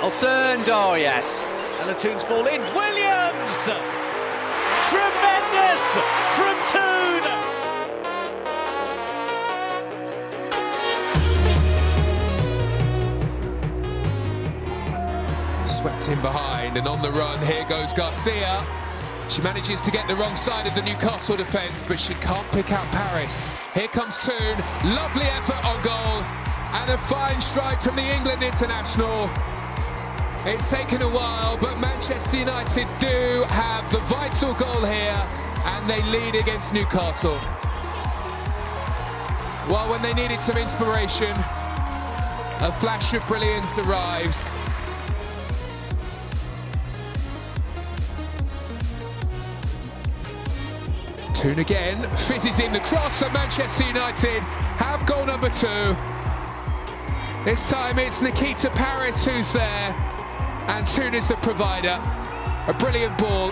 Nelson, oh yes. Toon's ball in, Williams! Tremendous from Toon! Swept in behind and on the run, here goes Garcia. She manages to get the wrong side of the Newcastle defence, but she can't pick out Paris. Here comes Toon, lovely effort on goal, and a fine strike from the England international. It's taken a while, but Manchester United do have the vital goal here, and they lead against Newcastle. Well, when they needed some inspiration, a flash of brilliance arrives. Toon again, fizzes in the cross, and Manchester United have goal number 2. This time it's Nikita Paris who's there, and Toon is the provider. A brilliant ball,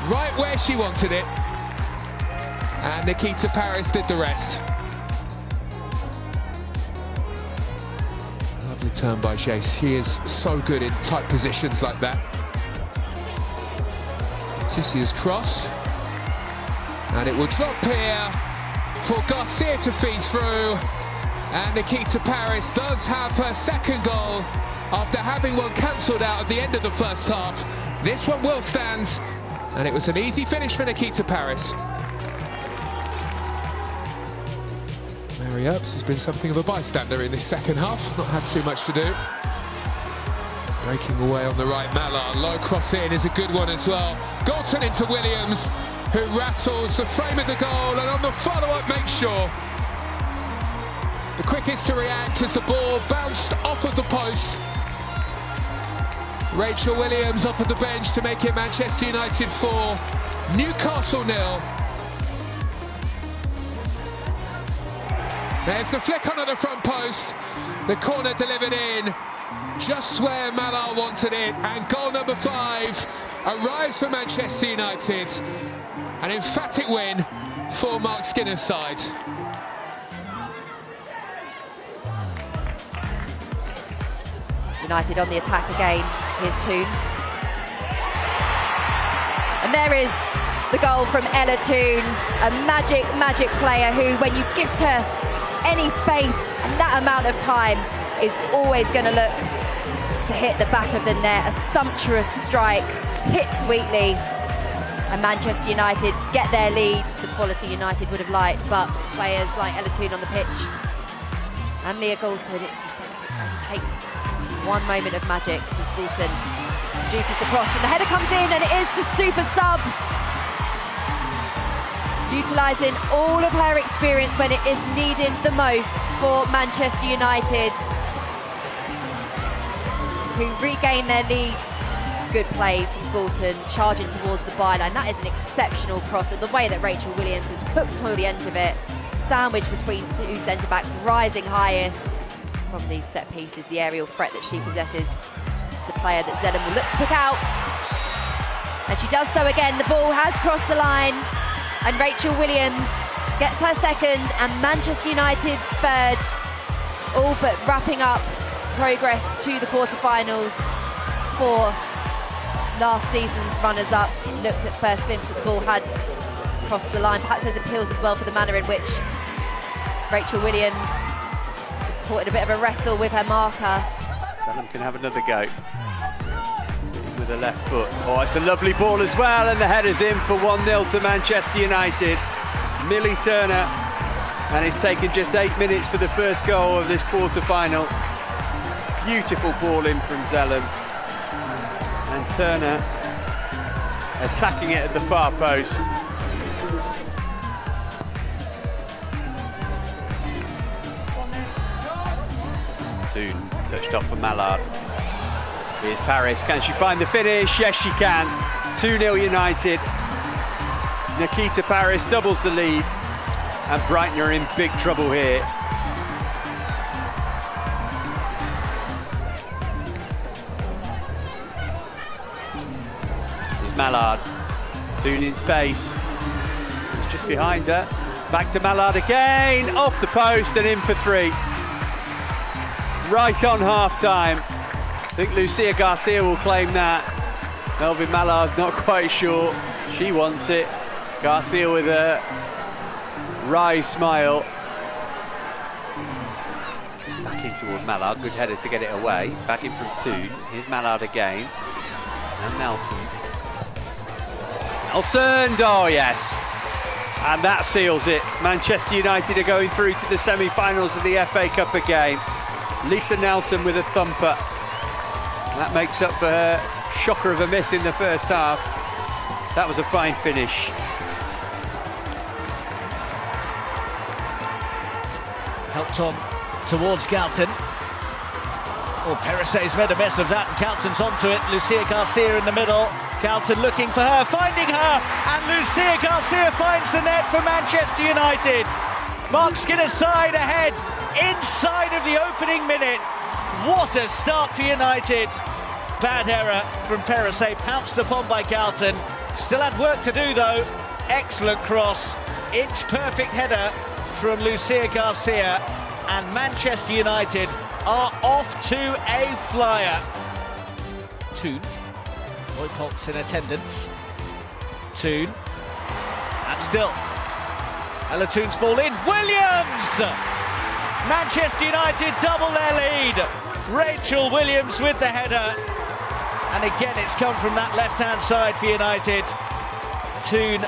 right where she wanted it, and Nikita Paris did the rest. Lovely turn by Jace. He is so good in tight positions like that. Tisia's cross, and it will drop here for Garcia to feed through, and Nikita Paris does have her second goal after having one cancelled out at the end of the first half. This one will stand, and it was an easy finish for Nikita Paris. Mary Earps has been something of a bystander in this second half, not had too much to do. Breaking away on the right, Mallard, low cross in is a good one as well. Galton into Williams, who rattles the frame of the goal, and on the follow-up makes sure. The quickest to react as the ball bounced off of the post. Rachel Williams off of the bench to make it Manchester United 4, Newcastle 0. There's the flick onto the front post. The corner delivered in, just where Mallard wanted it, and goal number 5 arrives for Manchester United. An emphatic win for Mark Skinner's side. United on the attack again. Here's Toon. And there is the goal from Ella Toon, a magic player who, when you gift her any space and that amount of time, is always going to look to hit the back of the net. A sumptuous strike, hit sweetly, and Manchester United get their lead. The quality United would have liked, but players like Ella Toon on the pitch and Leah Galton, it takes one moment of magic as Galton produces the cross, and the header comes in, and it is the super sub, utilising all of her experience when it is needed the most for Manchester United, who regain their lead. Good play from Galton, charging towards the byline. That is an exceptional cross, and the way that Rachel Williams has hooked to the end of it, sandwiched between 2 centre-backs, rising highest from these set pieces. The aerial threat that she possesses is a player that Zelen will look to pick out, and she does so again. The ball has crossed the line, and Rachel Williams gets her second and Manchester United's third, all but wrapping up progress to the quarterfinals for last season's runners-up. Looked at first glimpse that the ball had crossed the line. Perhaps there's appeals as well for the manner in which Rachel Williams was caught in a bit of a wrestle with her marker. Zelen can have another go with the left foot. Oh, it's a lovely ball as well, and the header's in for 1-0 to Manchester United. Millie Turner, and it's taken just 8 minutes for the first goal of this quarter-final. Beautiful ball in from Zelen, and Turner attacking it at the far post. Toon touched off for Mallard. Here's Paris, can she find the finish? Yes, she can. 2-0 United. Nikita Paris doubles the lead, and Brighton are in big trouble here. Here's Mallard. Toon in space. It's just behind her. Back to Mallard again, off the post and in for 3. Right on half-time. I think Lucia Garcia will claim that. Melvin Mallard not quite sure. She wants it. Garcia with a wry smile. Back in toward Mallard, good header to get it away. Back in from Toon. Here's Mallard again. And Nelson. Nelson, oh yes. And that seals it. Manchester United are going through to the semi-finals of the FA Cup again. Lisa Nelson with a thumper. That makes up for her shocker of a miss in the first half. That was a fine finish. Helped on towards Galton. Oh, Perisset's made a mess of that, and Galton's onto it. Lucia Garcia in the middle. Galton looking for her, finding her, and Lucia Garcia finds the net for Manchester United. Mark Skinner's side ahead, inside of the opening minute. What a start for United. Bad error from Perisset, pounced upon by Galton. Still had work to do though. Excellent cross, inch perfect header from Lucia Garcia, and Manchester United are off to a flyer. Toon, Leupolz in attendance. Toon, and still, Ella Toon's ball in. Williams! Manchester United double their lead. Rachel Williams with the header. And again, it's come from that left-hand side for United. Toon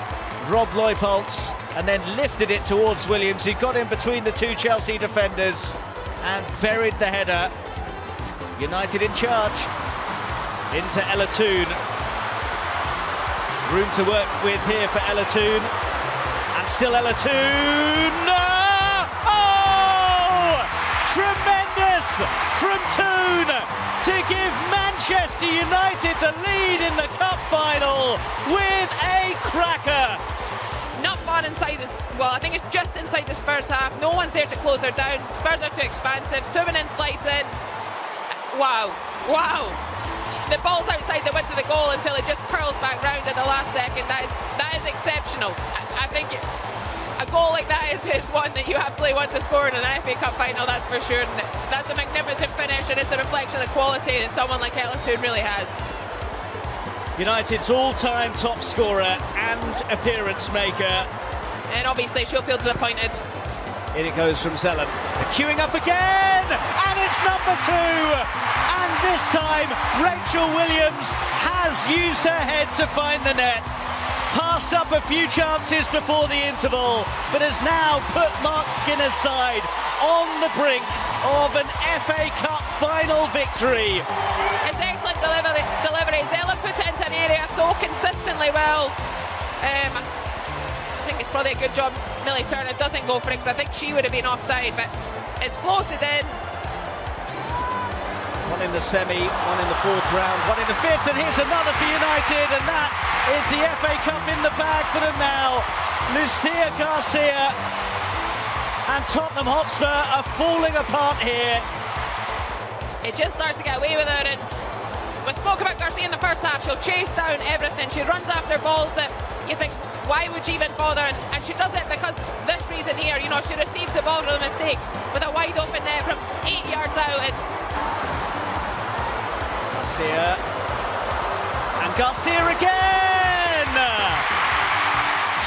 robbed Leupolz and then lifted it towards Williams, who got in between the two Chelsea defenders and buried the header. United in charge. Into Ella Toon. Room to work with here for Ella Toon. And still Ella Toon. Oh! Tremendous from Toon to give Manchester United the lead in the cup final with a cracker. Not far inside, well, I think it's just inside the Spurs half. No one's there to close her down. Spurs are too expansive. Sumanen slides in. Wow, wow. The ball's outside the width of the goal until it just curls back round at the last second. That is exceptional. I think a goal like that is one that you absolutely want to score in an FA Cup final, that's for sure. And that's a magnificent finish, and it's a reflection of the quality that someone like Ella Toon really has. United's all-time top scorer and appearance maker. And obviously she'll feel disappointed. In it goes from Zelen. Queuing up again, and it's number 2. And this time, Rachel Williams has used her head to find the net. Passed up a few chances before the interval, but has now put Mark Skinner's side on the brink of an FA Cup final victory. It's excellent delivery. Zella puts it into an area so consistently well. I think it's probably a good job Millie Turner doesn't go for it, because I think she would have been offside, but it's floated in. One in the semi, one in the 4th round, one in the 5th, and here's another for United, and that is the FA Cup in the bag for them now. Lucia Garcia and Tottenham Hotspur are falling apart here. It just starts to get away with her, and we spoke about Garcia in the first half. She'll chase down everything. She runs after balls that you think, why would she even bother? And she does it because this reason here, you know, she receives the ball from a mistake with a wide open net from 8 yards out. And Garcia, and Garcia again!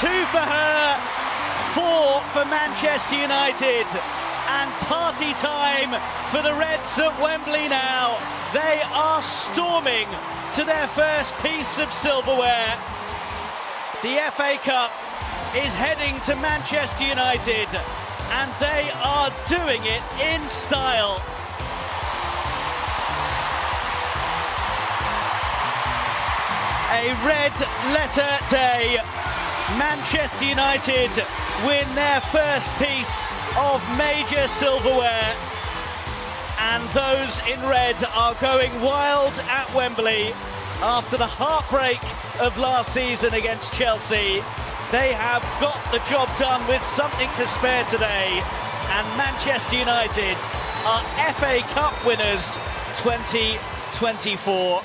2 for her, 4 for Manchester United, and party time for the Reds at Wembley now. They are storming to their first piece of silverware. The FA Cup is heading to Manchester United, and they are doing it in style. A red letter day. Manchester United win their first piece of major silverware, and those in red are going wild at Wembley after the heartbreak of last season against Chelsea. They have got the job done with something to spare today, and Manchester United are FA Cup winners 2024.